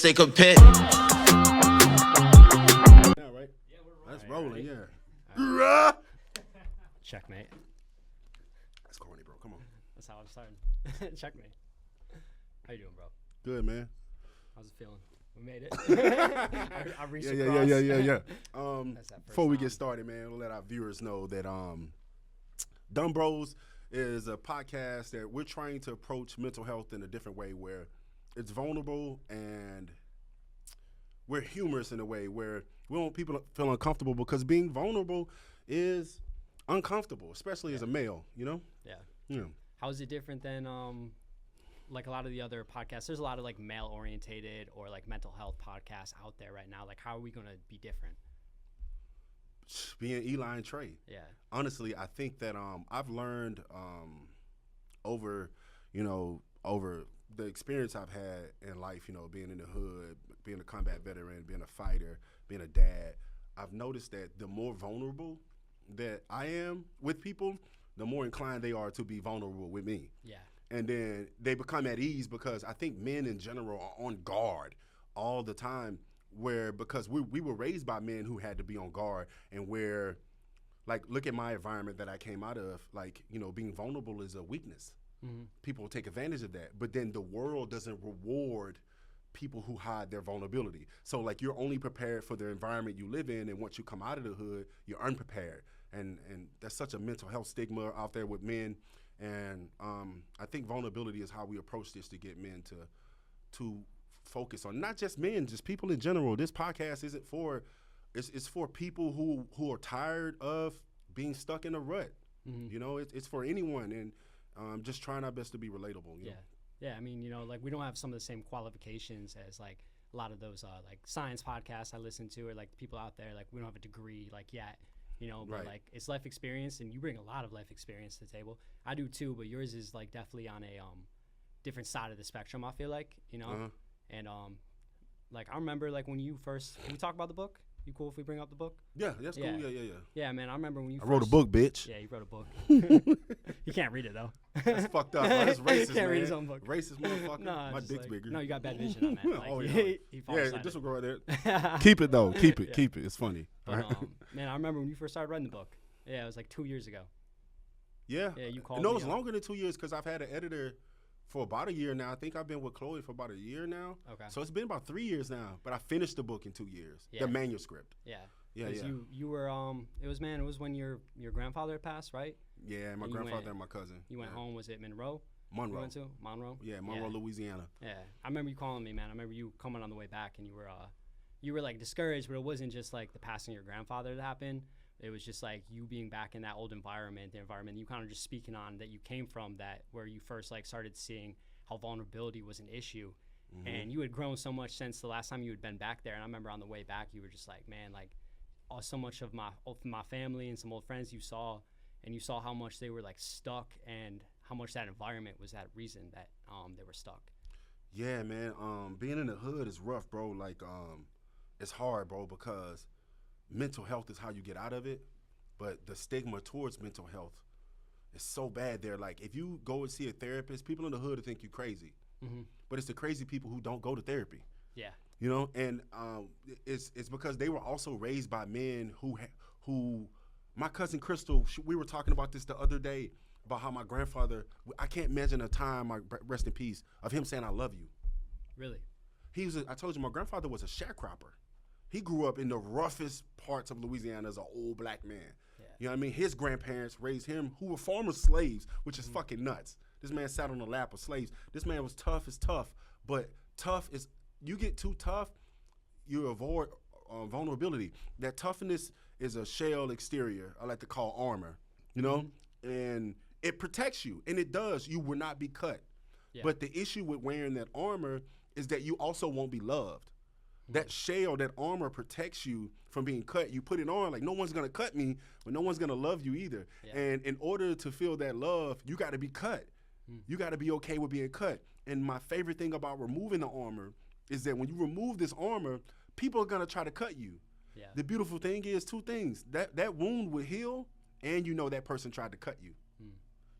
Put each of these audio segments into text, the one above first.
they compare. Yeah, right? Yeah, we're rolling. That's rolling, yeah. Checkmate. That's corny, bro. Come on. That's how I'm starting. Checkmate. How you doing, bro? Good, man. How's it feeling? We made it. I reached Yeah. across. That's that before we get started, man, we'll let our viewers know that Dumm Bros is a podcast that we're trying to approach mental health in a different way where it's vulnerable and we're humorous in a way where we don't want people to feel uncomfortable because being vulnerable is uncomfortable, especially as a male, you know? Yeah. How is it different than like a lot of the other podcasts? There's a lot of like male orientated or like mental health podcasts out there right now. Like, how are we going to be different? Being Eli and Trey. Yeah. Honestly, I think that I've learned over the experience I've had in life, being in the hood, being a combat veteran, being a fighter, being a dad, I've noticed that the more vulnerable that I am with people, the more inclined they are to be vulnerable with me. Yeah. And then they become at ease because I think men in general are on guard all the time because we were raised by men who had to be on guard and where, like, look at my environment that I came out of, like, being vulnerable is a weakness. Mm-hmm. People take advantage of that. But then the world doesn't reward people who hide their vulnerability. So, like, you're only prepared for the environment you live in, and once you come out of the hood, you're unprepared. And that's such a mental health stigma out there with men. And I think vulnerability is how we approach this to get men to focus on not just men, just people in general. This podcast isn't for it's for people who are tired of being stuck in a rut. Mm-hmm. It's for anyone, and just trying our best to be relatable. You know? Yeah. I mean, like we don't have some of the same qualifications as like a lot of those like science podcasts I listen to, or like people out there. Like we don't have a degree like yet. But right. like it's life experience, and you bring a lot of life experience to the table. I do too, but yours is like definitely on a different side of the spectrum. I feel like, Uh-huh. and like I remember like when you first. Can we talk about the book? You cool if we bring up the book? Yeah, that's cool. Yeah. Yeah, man. I remember when you. I wrote a book, bitch. Yeah, you wrote a book. You can't read it though. That's fucked up. Bro. That's racist, can't man. read his own book. Racist motherfucker. No, my dick's like, bigger. No, you got bad vision on that. Like, oh yeah. he falls Yeah, aside this will it. go right there. Keep it though. Keep it. It's funny. But, man, I remember when you first started writing the book. Yeah, it was like 2 years ago. Yeah. Yeah, you called No, me it's up. longer than 2 years because I've had an editor for about a year now. I think I've been with Chloe for about a year now. Okay. So it's been about 3 years now. But I finished the book in 2 years. Yeah. The manuscript. Yeah. Yeah. You were it was when your grandfather had passed, right? Yeah, my grandfather and my cousin. You went home. Was it Monroe? Monroe. You went to Monroe? Yeah, Monroe, Louisiana. Yeah, I remember you calling me, man. I remember you coming on the way back, and you were like discouraged, but it wasn't just like the passing of your grandfather that happened. It was just like you being back in that old environment, the environment you kind of just speaking on that you came from, that where you first like started seeing how vulnerability was an issue. Mm-hmm. And you had grown so much since the last time you had been back there. And I remember on the way back, you were just like, man, like so much of my family and some old friends you saw how much they were like stuck and how much that environment was that reason that they were stuck. Yeah, man. Being in the hood is rough, bro. Like, it's hard, bro, because mental health is how you get out of it, but the stigma towards mental health is so bad there. Like, if you go and see a therapist, people in the hood will think you crazy. Mm-hmm. But it's the crazy people who don't go to therapy. Yeah. And it's because they were also raised by men who my cousin Crystal, we were talking about this the other day, about how my grandfather, I can't imagine a time, rest in peace, of him saying, I love you. Really? I told you, my grandfather was a sharecropper. He grew up in the roughest parts of Louisiana as an old black man. Yeah. You know what I mean? His grandparents raised him, who were former slaves, which is fucking nuts. This man sat on the lap of slaves. This man was tough as tough, but tough is, you get too tough, you avoid vulnerability. That toughness is a shell exterior, I like to call armor, and it protects you, and it does. You will not be cut. Yeah. But the issue with wearing that armor is that you also won't be loved. That shell, that armor protects you from being cut. You put it on like no one's going to cut me, but no one's going to love you either. Yeah. And in order to feel that love, you got to be cut. You got to be okay with being cut. And my favorite thing about removing the armor is that when you remove this armor, people are going to try to cut you. Yeah. The beautiful thing is two things. That wound will heal, and that person tried to cut you.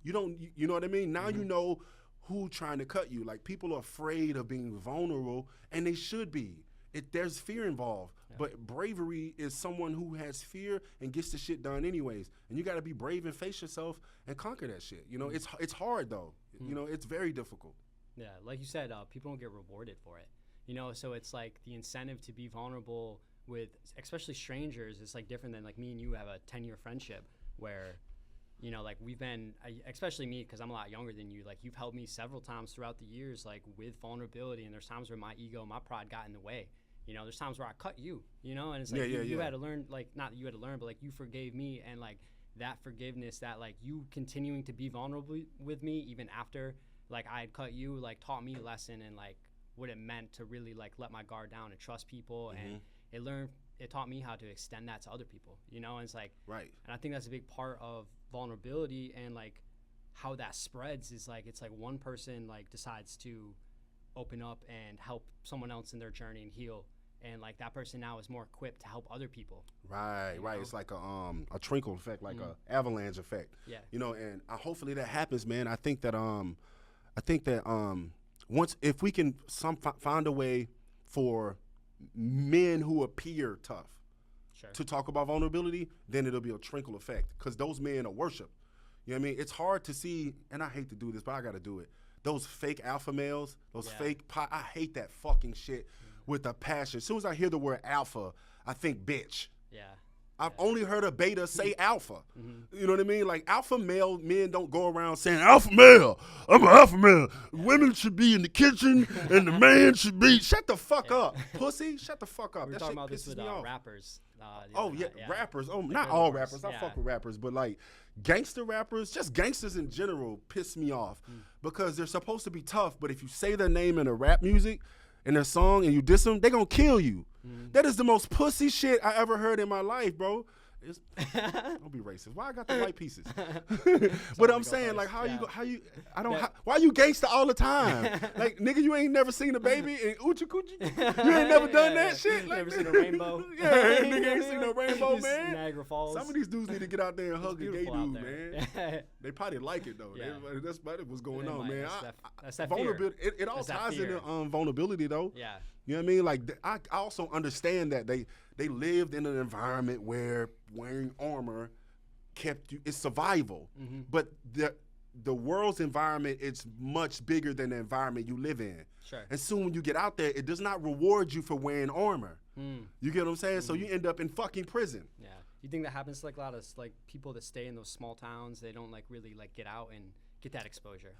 You know what I mean? Now you know who trying to cut you. Like, people are afraid of being vulnerable, and they should be. There's fear involved. Yeah. But bravery is someone who has fear and gets the shit done anyways. And you got to be brave and face yourself and conquer that shit. You know, it's hard though. You know, it's very difficult. Yeah, like you said, people don't get rewarded for it. You know, so it's like the incentive to be vulnerable with, especially strangers, is like different than like me and you have a 10-year friendship where, you know, like we've been, especially me, because I'm a lot younger than you, like you've helped me several times throughout the years, like with vulnerability, and there's times where my ego, my pride got in the way. You know, there's times where I cut you, you know, and it's like you had to learn, like, not that you had to learn, but like you forgave me, and like that forgiveness, that like you continuing to be vulnerable with me even after like I had cut you, like taught me a lesson and like what it meant to really like let my guard down and trust people. And it taught me how to extend that to other people, you know. And it's like, right. And I think that's a big part of vulnerability, and like how that spreads is like, it's like one person like decides to open up and help someone else in their journey and heal, and like that person now is more equipped to help other people. Right, right. Know? It's like a trickle effect, like a avalanche effect. Yeah. You know, and hopefully that happens, man. I think that once, if we can find a way for men who appear tough to talk about vulnerability, then it'll be a trickle effect, because those men are worship. You know what I mean? It's hard to see, and I hate to do this, but I got to do it. Those fake alpha males, those I hate that fucking shit with a passion. As soon as I hear the word alpha, I think bitch. Yeah. I've only heard a beta say alpha. You know what I mean? Like, alpha male men don't go around saying, alpha male, I'm an alpha male. Women should be in the kitchen and the man should be, shut the fuck up, pussy. Shut the fuck up. We were talking about this with rappers. Rappers. Oh, not all rappers. I fuck with rappers, but like gangster rappers, just gangsters in general piss me off because they're supposed to be tough, but if you say their name in a rap music, in their song, and you diss them, they gonna kill you. That is the most pussy shit I ever heard in my life, bro. Don't be racist. Why I got the white pieces? But I'm saying, like, why you gangster all the time? Like, nigga, you ain't never seen a baby in Oochie Coochie? You ain't never done that shit? Like, never seen a rainbow? Yeah, nigga ain't seen no rainbow, man. Niagara Falls. Some of these dudes need to get out there and hug a gay dude, man. They probably like it, though. Yeah. That's what's going on, man. That's that vulnerability. It all ties into vulnerability, though. Yeah. You know what I mean? Like, I also understand that they lived in an environment where wearing armor kept you. It's survival. But the world's environment is much bigger than the environment you live in. Sure. And soon when you get out there, it does not reward you for wearing armor. You get what I'm saying? So you end up in fucking prison. Yeah. You think that happens to like a lot of like people that stay in those small towns? They don't like really like get out and get that exposure.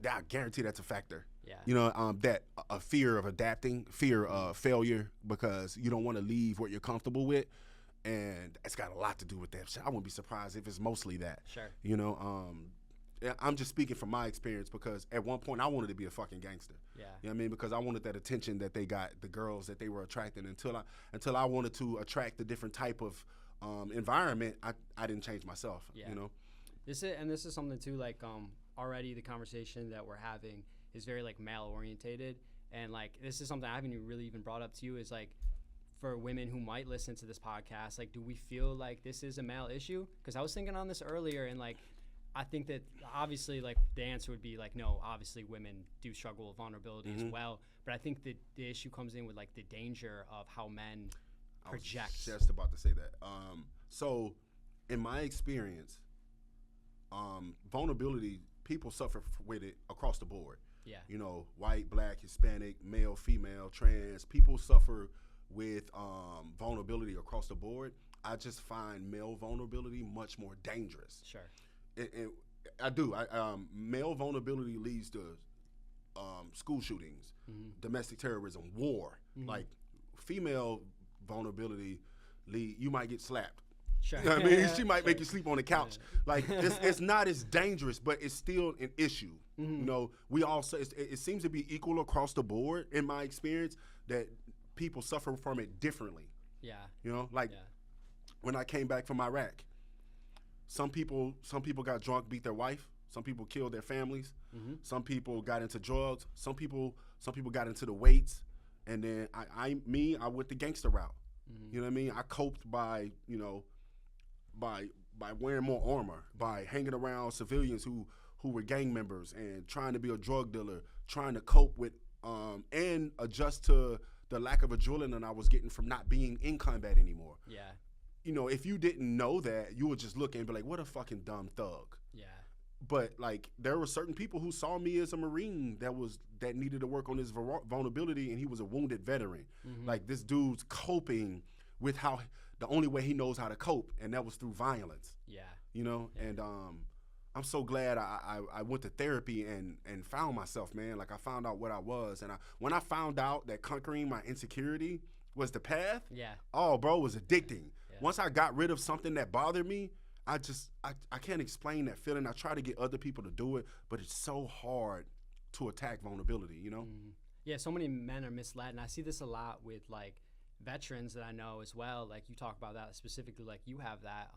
I guarantee that's a factor. Yeah. You know, that a fear of adapting, fear of failure, because you don't want to leave what you're comfortable with, and it's got a lot to do with that. I wouldn't be surprised if it's mostly that. Sure. You know, I'm just speaking from my experience, because at one point I wanted to be a fucking gangster. Yeah. You know what I mean? Because I wanted that attention that they got, the girls that they were attracting, until I wanted to attract a different type of environment. I didn't change myself. Yeah. You know. This is something too, like already the conversation that we're having is very like male orientated, and like this is something I haven't really even brought up to you, is like for women who might listen to this podcast, like do we feel like this is a male issue? Because I was thinking on this earlier, and like I think that obviously like the answer would be like no, obviously women do struggle with vulnerability as well, but I think that the issue comes in with like the danger of how men project. I was just about to say that. So in my experience, vulnerability, people suffer with it across the board. Yeah. You know, white, black, Hispanic, male, female, trans, people suffer with vulnerability across the board. I just find male vulnerability much more dangerous. Sure. And I do. Male vulnerability leads to school shootings, domestic terrorism, war. Like, female vulnerability you might get slapped. Sure. You know what I mean? She might make you sleep on the couch. Like, it's not as dangerous, but it's still an issue. You know, we also, it seems to be equal across the board in my experience, that people suffer from it differently. Yeah. You know, like when I came back from Iraq, some people got drunk, beat their wife. Some people killed their families. Some people got into drugs. Some people got into the weights. And then I went the gangster route. You know what I mean? I coped by, you know, by wearing more armor, by hanging around civilians who who were gang members and trying to be a drug dealer, trying to cope with and adjust to the lack of adrenaline I was getting from not being in combat anymore. Yeah. You know, if you didn't know that, you would just look and be like, what a fucking dumb thug. Yeah. But like, there were certain people who saw me as a Marine that needed to work on his vulnerability, and he was a wounded veteran. Like, this dude's coping with how the only way he knows how to cope, and that was through violence. Yeah. You know, and I'm so glad I went to therapy and found myself, man. Like, I found out what I was, and when I found out that conquering my insecurity was the path, oh, bro, it was addicting. Yeah. Once I got rid of something that bothered me, I can't explain that feeling. I try to get other people to do it, but it's so hard to attack vulnerability, you know? Yeah, so many men are misled, and I see this a lot with, like, veterans that I know as well. Like, you talk about that specifically, like, you have that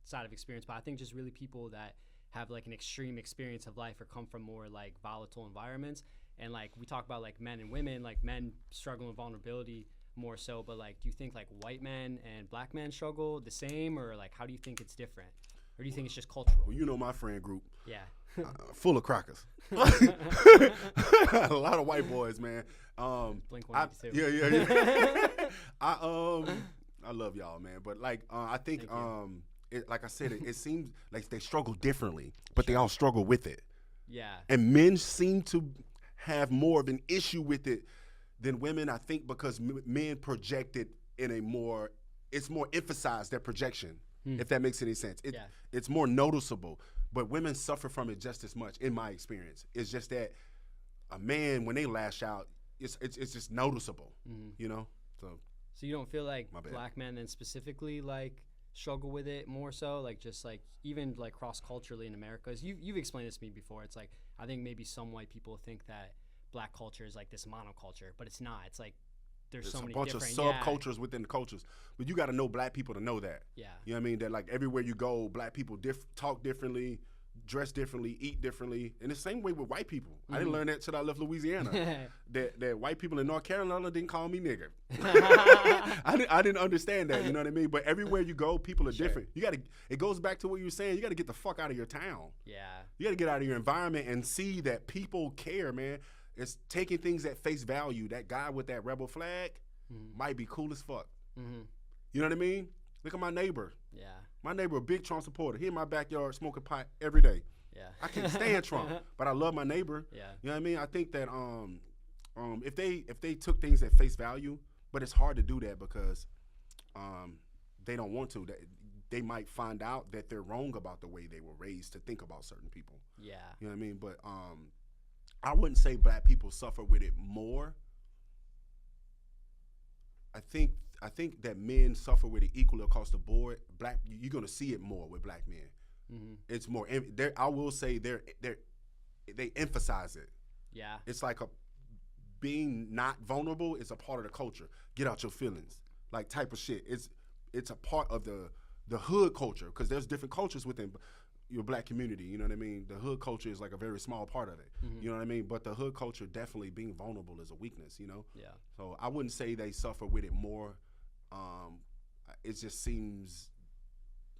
side of experience, but I think just really people that have, like, an extreme experience of life or come from more, like, volatile environments. And, like, we talk about, like, men and women, like, men struggle with vulnerability more so, but, like, do you think, like, white men and black men struggle the same, or, like, how do you think it's different? Or do you think it's just cultural? Well, you know my friend group. Yeah. Full of crackers. A lot of white boys, man. Blink-182. Yeah. I love y'all, man. But, like, I think, like I said, it seems like they struggle differently, but they all struggle with it. Yeah. And men seem to have more of an issue with it than women, I think, because men project it it's more emphasized, their projection, if that makes any sense. It's more noticeable, but women suffer from it just as much, in my experience. It's just that a man, when they lash out, it's just noticeable, you know? So you don't feel like black men then specifically, like, struggle with it more so, like, just, like, even, like, cross-culturally in America? 'Cause you've explained this to me before. It's like, I think maybe some white people think that black culture is like this monoculture, but it's not. It's like there's so many bunch of subcultures within the cultures, but you got to know black people to know that. Yeah. You know what I mean? That, like, everywhere you go, black people talk differently, dress differently, eat differently, and the same way with white people. I didn't learn that till I left Louisiana. that white people in North Carolina didn't call me nigger. I didn't understand that. You know what I mean? But everywhere you go, people are different. It goes back to what you were saying. You got to get the fuck out of your town. Yeah. You got to get out of your environment and see that people care, man. It's taking things at face value. That guy with that rebel flag might be cool as fuck. You know what I mean? Look at my neighbor. Yeah. My neighbor, a big Trump supporter. He in my backyard smoking pot every day. Yeah. I can't stand Trump, but I love my neighbor. Yeah. You know what I mean? I think that if they took things at face value, but it's hard to do that because they don't want to. They might find out that they're wrong about the way they were raised to think about certain people. Yeah. You know what I mean? But I wouldn't say black people suffer with it more. I think that men suffer with it equally across the board. You're gonna see it more with black men. It's more. I will say they emphasize it. Yeah. It's like being not vulnerable is a part of the culture. Get out your feelings, like, type of shit. It's a part of the hood culture, because there's different cultures within your black community. You know what I mean? The hood culture is like a very small part of it. You know what I mean? But the hood culture, definitely being vulnerable is a weakness, you know? Yeah. So I wouldn't say they suffer with it more. It just seems,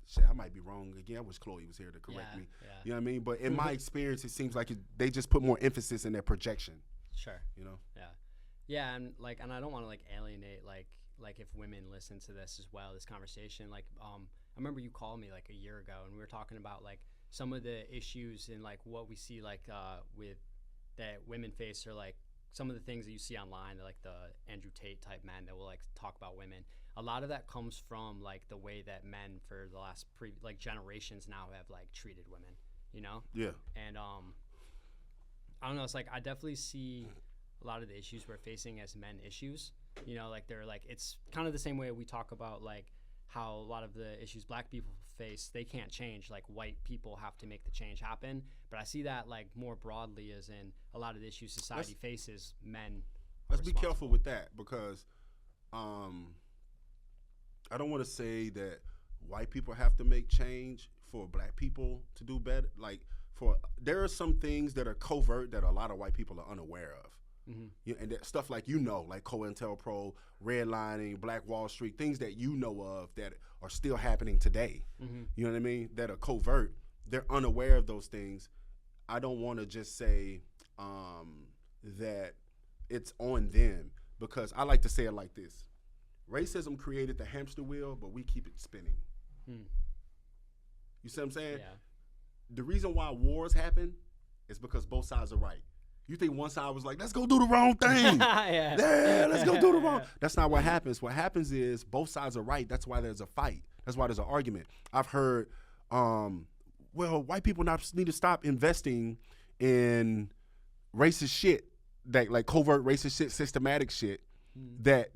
shit, I might be wrong. Again, I wish Chloe was here to correct me. Yeah. You know what I mean? But in my experience, it seems like they just put more emphasis in their projection. Sure. You know? Yeah. Yeah, and I don't want to, like, alienate, like if women listen to this as well, this conversation. Like, I remember you called me, like, a year ago, and we were talking about, like, some of the issues and, like, what we see, like, with that women face, or, like, some of the things that you see online, like the Andrew Tate type men that will, like, talk about women. A lot of that comes from, like, the way that men for the last generations now have, like, treated women, you know? Yeah. And I don't know, it's like I definitely see a lot of the issues we're facing as men issues. You know, like, they're, like, it's kind of the same way we talk about, like, how a lot of the issues black people face, they can't change. Like, white people have to make the change happen. But I see that, like, more broadly, as in a lot of the issues society faces, men. Let's be careful with that, because I don't want to say that white people have to make change for black people to do better. Like, there are some things that are covert that a lot of white people are unaware of. Yeah, and stuff like, like COINTELPRO, redlining, Black Wall Street, things that you know of that are still happening today. You know what I mean? That are covert. They're unaware of those things. I don't want to just say that it's on them, because I like to say it like this. Racism created the hamster wheel, but we keep it spinning. You see what I'm saying? Yeah. The reason why wars happen is because both sides are right. You think one side was like, let's go do the wrong thing. Yeah, let's go do the wrong. That's not what happens. What happens is both sides are right. That's why there's a fight. That's why there's an argument. I've heard, well, white people need to stop investing in racist shit, that like covert racist shit, systematic shit that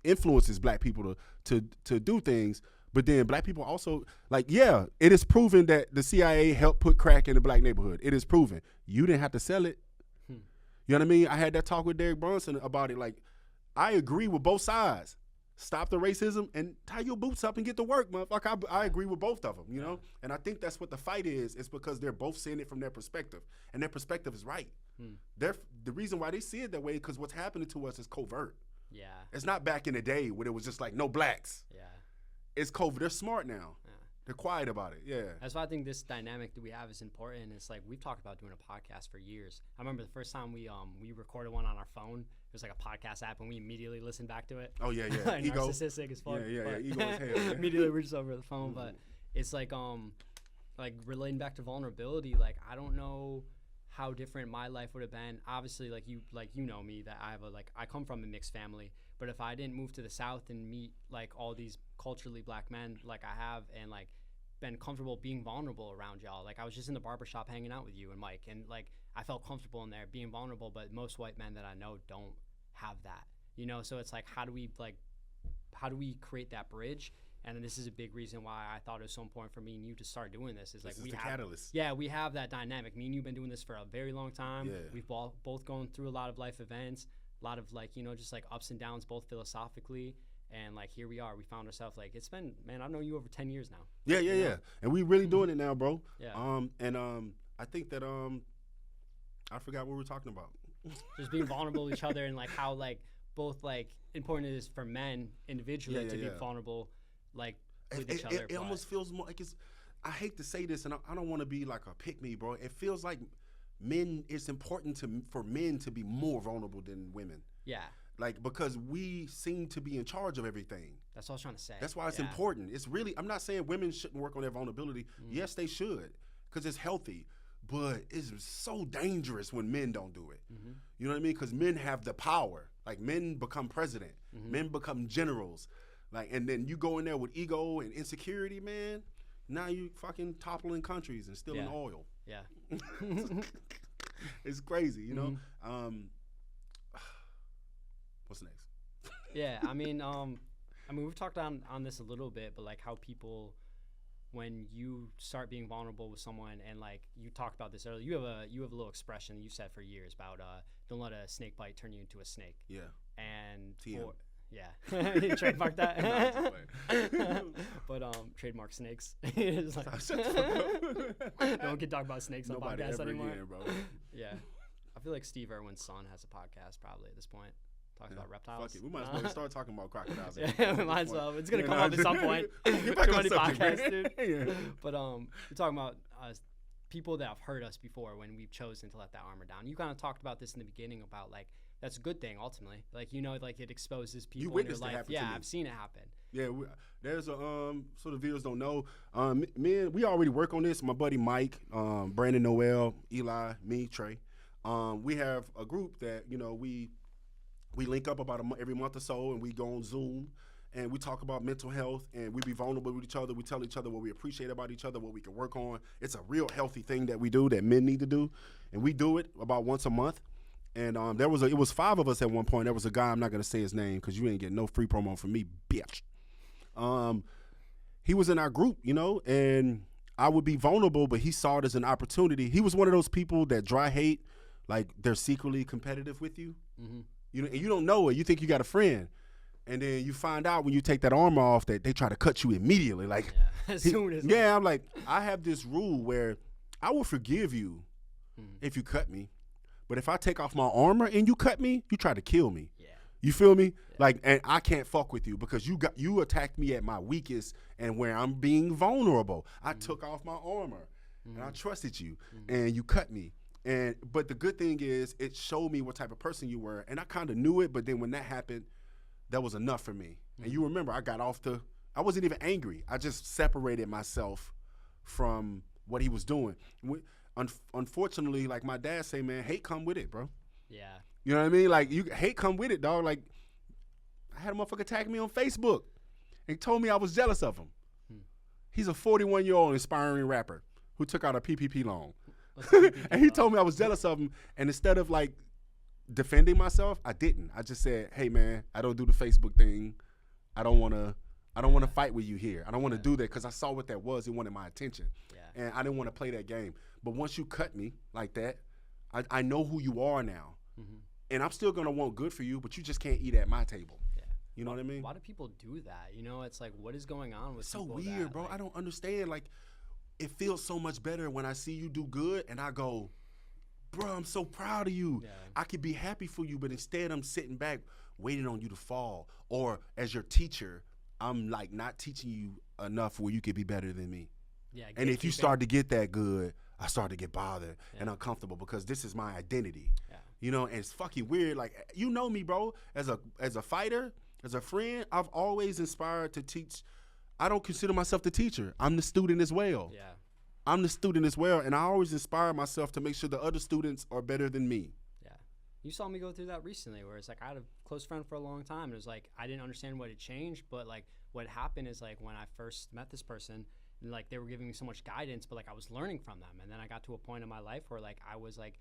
influences black people to do things. But then black people also, like, yeah, it is proven that the CIA helped put crack in the black neighborhood. It is proven. You didn't have to sell it. You know what I mean? I had that talk with Derek Brunson about it. Like, I agree with both sides. Stop the racism and tie your boots up and get to work, motherfucker. I agree with both of them, you know? And I think that's what the fight is. It's because they're both seeing it from their perspective. And their perspective is right. The reason why they see it that way is because what's happening to us is covert. Yeah. It's not back in the day when it was just like no blacks. Yeah. It's covert. They're smart now. Yeah. They're quiet about it. Yeah. That's why I think this dynamic that we have is important. It's like we've talked about doing a podcast for years. I remember the first time we recorded one on our phone. It was like a podcast app, and we immediately listened back to it. Oh yeah, yeah. Ego. Narcissistic as fuck. Yeah. Ego as hell. Yeah. Immediately we're just over the phone, but it's like relating back to vulnerability. Like, I don't know how different my life would have been. Obviously, like you know me, that I come from a mixed family. But if I didn't move to the South and meet like all these culturally black men like I have, and like been comfortable being vulnerable around y'all, like I was just in the barbershop hanging out with you and Mike, and like I felt comfortable in there being vulnerable. But most white men that I know don't have that, you know. So it's like, how do we create that bridge? And this is a big reason why I thought it was so important for me and you to start doing this. Is like we have catalyst. Yeah, we have that dynamic. Me and you've been doing this for a very long time. Yeah. We've both gone through a lot of life events, a lot of like, you know, just like ups and downs, both philosophically. And like here we are. We found ourselves, like, it's been, man, I've known you over 10 years now. Yeah. And we really doing it now, bro. Yeah. I think that I forgot what we were talking about. Just being vulnerable to each other, and like how like both like important it is for men individually to be vulnerable, like with each other. It almost feels more like it's. I hate to say this, and I don't want to be like a pick me, bro. It feels like it's important for men to be more vulnerable than women. Yeah. Like, because we seem to be in charge of everything. That's what I was trying to say. That's why it's important. It's really, I'm not saying women shouldn't work on their vulnerability. Yes, they should, because it's healthy. But it's so dangerous when men don't do it. You know what I mean? Because men have the power. Like, men become president. Men become generals. Like, and then you go in there with ego and insecurity, man. Now you fucking toppling countries and stealing oil. Yeah. It's crazy, you know? What's next? Yeah, I mean, we've talked on this a little bit, but like how people, when you start being vulnerable with someone, and like you talked about this earlier, you have a little expression you said for years about don't let a snake bite turn you into a snake. Yeah. And you trademark that. But trademark snakes. It's like, no one can talk about snakes on podcasts anymore. Again, bro. Yeah. I feel like Steve Irwin's son has a podcast probably at this point. Talks about reptiles. Fuck it. We might as well start talking about crocodiles. Yeah, we might as well. It's gonna come up at some point. Too many podcasts, dude. But we're talking about people that have hurt us before when we've chosen to let that armor down. You kind of talked about this in the beginning about like that's a good thing ultimately. Like, you know, like it exposes people in your life. Yeah, I've seen it happen. Yeah, there's a so the viewers don't know. Man, we already work on this. My buddy Mike, Brandon Noel, Eli, me, Trey. We have a group that, you know, we link up about every month or so, and we go on Zoom, and we talk about mental health, and we be vulnerable with each other. We tell each other what we appreciate about each other, what we can work on. It's a real healthy thing that we do, that men need to do, and we do it about once a month. And it was 5 of us at one point. There was a guy, I'm not gonna say his name because you ain't getting no free promo from me, bitch. He was in our group, you know, and I would be vulnerable, but he saw it as an opportunity. He was one of those people that dry hate, like they're secretly competitive with you. You know, and you don't know it. You think you got a friend, and then you find out when you take that armor off that they try to cut you immediately. Like, as soon as. Yeah, I'm like, I have this rule where I will forgive you if you cut me, but if I take off my armor and you cut me, you try to kill me. Yeah. You feel me? Yeah. Like, and I can't fuck with you because you attacked me at my weakest and where I'm being vulnerable. I took off my armor. and I trusted you, and you cut me. But the good thing is it showed me what type of person you were, and I kind of knew it, but then when that happened, that was enough for me. And you remember, I wasn't even angry. I just separated myself from what he was doing. Unfortunately, like my dad say, man, hate come with it, bro. Yeah. You know what I mean? Like, hate come with it, dog. Like, I had a motherfucker tag me on Facebook and told me I was jealous of him. He's a 41-year-old inspiring rapper who took out a PPP loan. And he told me I was jealous of him. And instead of, like, defending myself, I didn't. I just said, hey, man, I don't do the Facebook thing. I don't want to fight with you here. I don't want to do that because I saw what that was. He wanted my attention. Yeah. And I didn't want to play that game. But once you cut me like that, I know who you are now. And I'm still going to want good for you, but you just can't eat at my table. Yeah. You know what I mean? Why do people do that? You know, it's like, what is going on with it's so people weird, bro. Like, I don't understand. Like, it feels so much better when I see you do good and I go, bro, I'm so proud of you. Yeah. I could be happy for you, but instead I'm sitting back waiting on you to fall. Or as your teacher, I'm like not teaching you enough where you could be better than me. Yeah. And if you start to get that good, I start to get bothered and uncomfortable because this is my identity. Yeah. You know, and it's fucking weird. Like, you know me, bro, as a fighter, as a friend, I've always inspired to teach. I don't consider myself the teacher. I'm the student as well. Yeah. I'm the student as well, and I always inspire myself to make sure the other students are better than me. Yeah. You saw me go through that recently where it's like I had a close friend for a long time. It was like I didn't understand what had changed, but like what happened is like when I first met this person, and like they were giving me so much guidance, but like I was learning from them. And then I got to a point in my life where like I was like,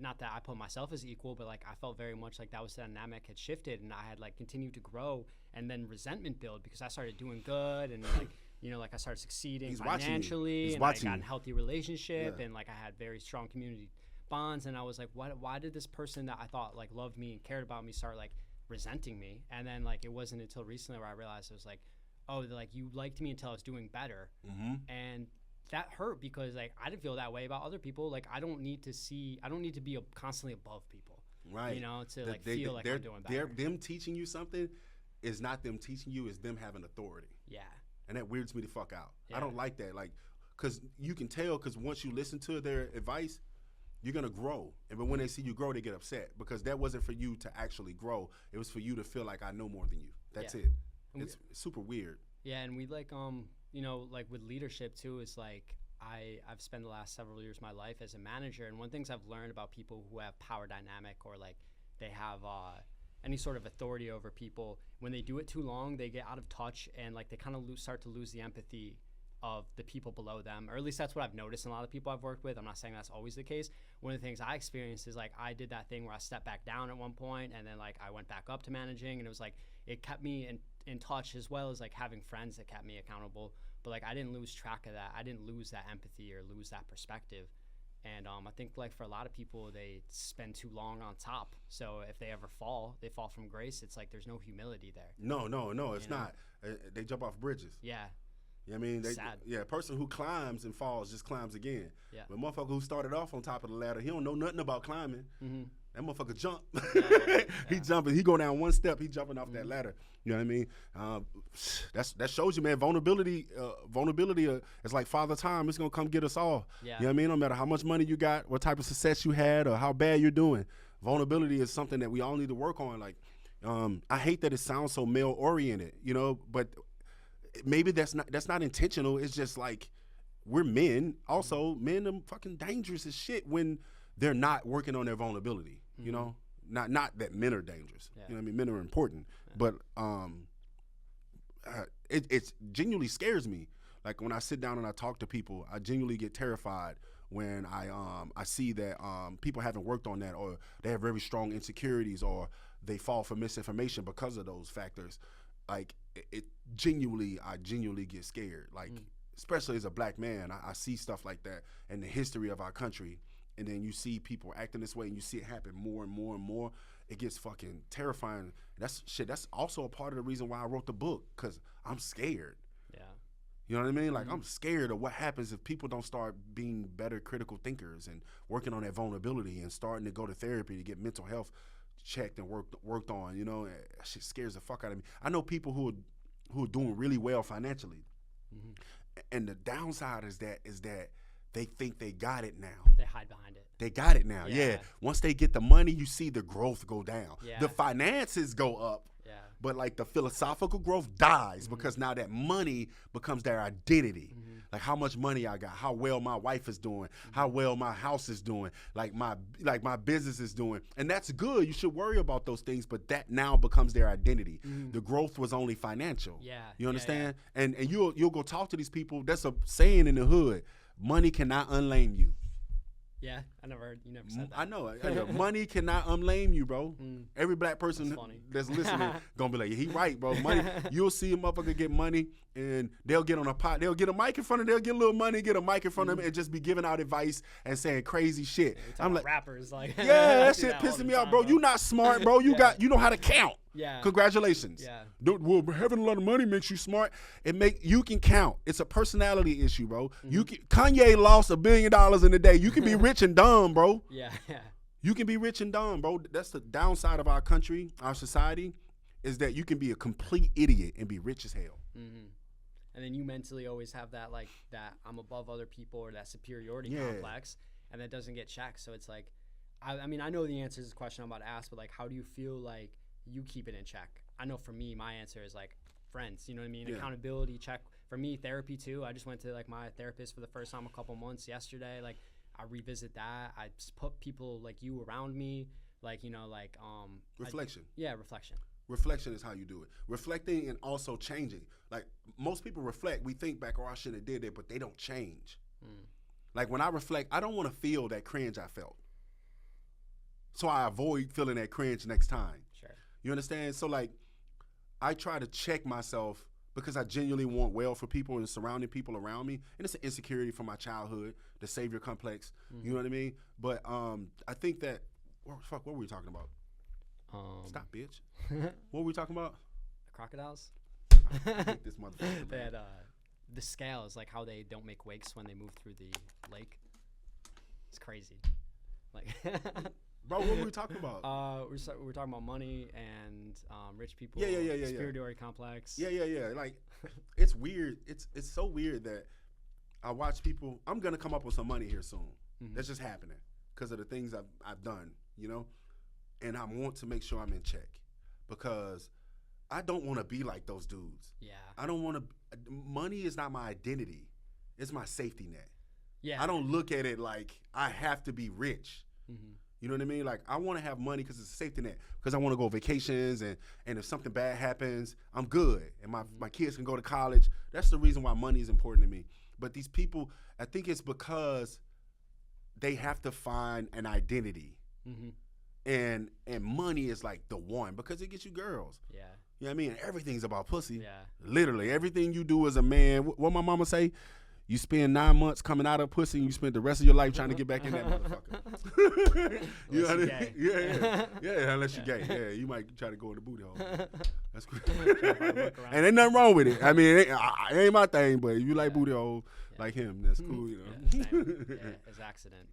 not that I put myself as equal, but like I felt very much like that was the dynamic had shifted and I had like continued to grow and then resentment build because I started doing good and like, you know, like I started succeeding financially and I got in a healthy relationship and like I had very strong community bonds. And I was like, why did this person that I thought like loved me and cared about me start like resenting me? And then like it wasn't until recently where I realized it was like, oh, like you liked me until I was doing better. And that hurt because like I didn't feel that way about other people. Like I don't need to be constantly above people. Right. You know, to like feel like I'm doing better. Them teaching you something is not them teaching you, is them having authority. Yeah. And that weirds me the fuck out. Yeah. I don't like that. Like, cause you can tell, cause once you listen to their advice, you're gonna grow. But when they see you grow, they get upset because that wasn't for you to actually grow. It was for you to feel like I know more than you. That's it. It's super weird. Yeah, and we like you know, like with leadership too, is like I've spent the last several years of my life as a manager, and one of the things I've learned about people who have power dynamic or like they have any sort of authority over people, when they do it too long, they get out of touch and like they kind of start to lose the empathy of the people below them, or at least that's what I've noticed in a lot of people I've worked with. I'm not saying that's always the case. One of the things I experienced is like I did that thing where I stepped back down at one point and then like I went back up to managing, and it was like it kept me in touch as well as like having friends that kept me accountable. But like I didn't lose track of that. I didn't lose that empathy or lose that perspective. And I think like for a lot of people, they spend too long on top. So if they ever fall, they fall from grace. It's like there's no humility there. No, it's not. They jump off bridges. Yeah. You know what I mean? A person who climbs and falls just climbs again. Yeah. But motherfucker who started off on top of the ladder, he don't know nothing about climbing. That motherfucker jump. He jumping. He go down one step. He jumping off that ladder. You know what I mean? That shows you, man. Vulnerability is like Father Time. It's gonna come get us all. Yeah. You know what I mean? No matter how much money you got, what type of success you had, or how bad you're doing, vulnerability is something that we all need to work on. Like, I hate that it sounds so male oriented, you know, but maybe that's not intentional. It's just like we're men. Also, men are fucking dangerous as shit when they're not working on their vulnerability. You know, not that men are dangerous. Yeah. You know what I mean? Men are important, but it genuinely scares me. Like when I sit down and I talk to people, I genuinely get terrified when I see that people haven't worked on that, or they have very strong insecurities, or they fall for misinformation because of those factors. Like I genuinely get scared. Like especially as a black man, I see stuff like that in the history of our country. And then you see people acting this way, and you see it happen more and more and more. It gets fucking terrifying. That's also a part of the reason why I wrote the book, because I'm scared. Yeah. You know what I mean? Like, I'm scared of what happens if people don't start being better critical thinkers and working on that vulnerability and starting to go to therapy to get mental health checked and worked on. You know, that shit scares the fuck out of me. I know people who are doing really well financially, and the downside is that they think they got it now. They hide behind it. They got it now. Yeah. Once they get the money, you see the growth go down. Yeah. The finances go up. Yeah. But like the philosophical growth dies because now that money becomes their identity. Like how much money I got, how well my wife is doing, how well my house is doing, like my business is doing. And that's good. You should worry about those things, but that now becomes their identity. The growth was only financial. Yeah. You understand? And you'll go talk to these people. That's a saying in the hood. Money cannot unlame you. Yeah, you never said that. I know. Money cannot unlame you, bro. Every black person that's listening gonna be like, he right, bro. Money, you'll see a motherfucker get money and they'll get on a pot, they'll get a mic in front of them, they'll get a little money, get a mic in front of them and just be giving out advice and saying crazy shit. I'm like, rappers, like, yeah, that shit pissing me off, bro. You not smart, bro. You know how to count. Yeah. Congratulations. Yeah. Well, having a lot of money makes you smart. You can count. It's a personality issue, bro. Kanye lost $1 billion in a day. You can be rich and dumb, bro. Yeah. You can be rich and dumb, bro. That's the downside of our country, our society, is that you can be a complete idiot and be rich as hell. And then you mentally always have that, like, that I'm above other people or that superiority complex, and that doesn't get checked. So it's like, I mean, I know the answer to this question I'm about to ask, but like, how do you feel like you keep it in check? I know for me, my answer is like friends, you know what I mean? Yeah. Accountability check. For me, therapy too. I just went to like my therapist for the first time a couple months yesterday. Like I revisit that. I just put people like you around me, like, you know, like reflection. Reflection. Reflection is how you do it. Reflecting and also changing. Like most people reflect, we think back, oh, I shouldn't have did that, but they don't change. Like when I reflect, I don't want to feel that cringe I felt. So I avoid feeling that cringe next time. Sure. You understand? So like I try to check myself because I genuinely want well for people and surrounding people around me. And it's an insecurity from my childhood, the savior complex. You know what I mean? But I think that, what were we talking about? Stop, bitch. What were we talking about? Crocodiles. I hate this motherfucker. They had the scales, like how they don't make wakes when they move through the lake. It's crazy. Like, bro, what were we talking about? We're talking about money and rich people. Yeah. Superiority complex. Yeah. Like, it's weird. It's so weird that I watch people. I'm gonna come up with some money here soon. That's just happening because of the things I've done, you know. And I want to make sure I'm in check because I don't want to be like those dudes. Yeah. I don't want to. Money is not my identity. It's my safety net. Yeah. I don't look at it like I have to be rich. You know what I mean? Like I want to have money because it's a safety net. Because I want to go vacations and if something bad happens, I'm good. And my kids can go to college. That's the reason why money is important to me. But these people, I think it's because they have to find an identity. And money is like the one because it gets you girls. Yeah. You know what I mean? Everything's about pussy. Yeah. Literally, everything you do as a man. What my mama say? You spend 9 months coming out of pussy and you spend the rest of your life trying to get back in that motherfucker. You know what I mean? Yeah, unless you're gay. Yeah, you might try to go in the booty hole. That's cool. And ain't nothing wrong with it. I mean, it ain't my thing, but if you like booty hole like him, that's cool, you know. It's accident.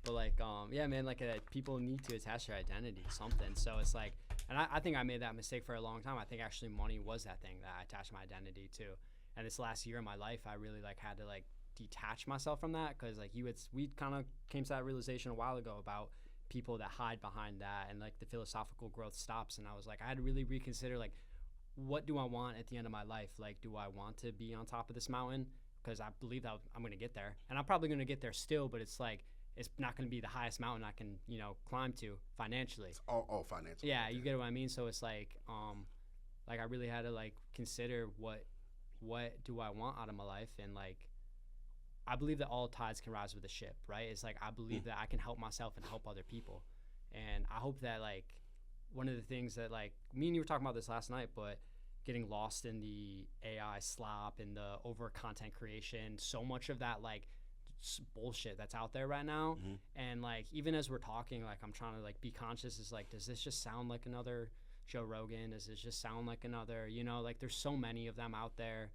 But like, yeah, man, like people need to attach their identity to something. So it's like, and I think I made that mistake for a long time. I think actually money was that thing that I attached my identity to. And this last year in my life, I really like had to like detach myself from that because like we kind of came to that realization a while ago about people that hide behind that and like the philosophical growth stops. And I was like, I had to really reconsider like, what do I want at the end of my life? Like, do I want to be on top of this mountain? Because I believe that I'm going to get there, and I'm probably going to get there still. But it's like it's not going to be the highest mountain I can climb to financially. It's all financial. Yeah, you get what I mean. So it's like I really had to like consider what do I want out of my life, and like I believe that all tides can rise with a ship, right? It's like I believe that I can help myself and help other people, and I hope that like one of the things that like me and you were talking about this last night, but getting lost in the AI slop and the over content creation, so much of that like bullshit that's out there right now, and like even as we're talking, like I'm trying to like be conscious. Is like, does this just sound like another Joe Rogan? Does it just sound like another, like there's so many of them out there,